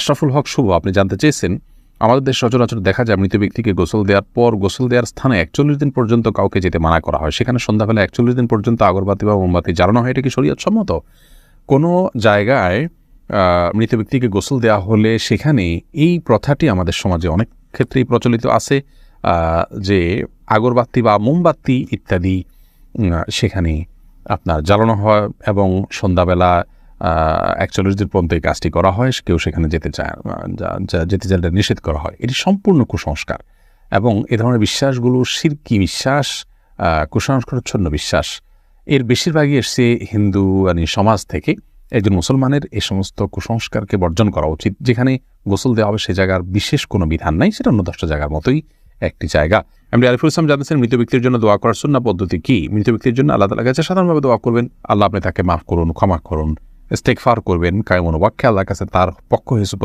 আশরাফুল হক শুভ, আপনি জানতে চেয়েছেন, আমাদের দেশ সচরাচর দেখা যায় মৃত ব্যক্তিকে গোসল দেওয়ার পর গোসল দেওয়ার স্থানে 41 দিন পর্যন্ত কাউকে যেতে মানা করা হয়। সেখানে সন্ধ্যাবেলা 41 দিন পর্যন্ত আগরবাতি বা মোমবাতি জ্বালানো হয়। এটা কি শরীয়তসম্মত? কোনো জায়গায় মৃত ব্যক্তিকে গোসল দেওয়া হলে সেখানে এই প্রথাটি আমাদের সমাজে অনেক ক্ষেত্রেই প্রচলিত আছে, যে আগরবাতি বা মোমবাতি ইত্যাদি সেখানে আপনার জ্বালানো হয় এবং সন্ধ্যাবেলা 41 দিন পর্যন্ত এই কাজটি করা হয়। কেউ সেখানে যেতে চাইলে নিষেধ করা হয়। এটি সম্পূর্ণ কুসংস্কার এবং এ ধরনের বিশ্বাসগুলো শিরকি বিশ্বাস, কুসংস্কারচ্ছন্ন বিশ্বাস। এর বেশিরভাগই এসছে হিন্দু সমাজ থেকে। একজন মুসলমানের এই সমস্ত কুসংস্কারকে বর্জন করা উচিত। যেখানে গোসল দেওয়া হবে সে জায়গার বিশেষ কোনো বিধান নাই, সেটা অন্য 10টা জায়গার মতোই একটি জায়গা। এমডি আরিফুল ইসলাম জানতেছেন, মৃত ব্যক্তির জন্য দোয়া করার সুন্নাহ পদ্ধতি কি? মৃত ব্যক্তির জন্য আল্লাহ তাআলার কাছে সাধারণভাবে দোয়া করবেন, আল্লাহ আপনি তাকে মাফ করুন, ক্ষমা করুন, ইস্তেগফার করবেন, কায়মন ওয়াক্যে আল্লাহর কাছে তার পক্ষ হিসেবে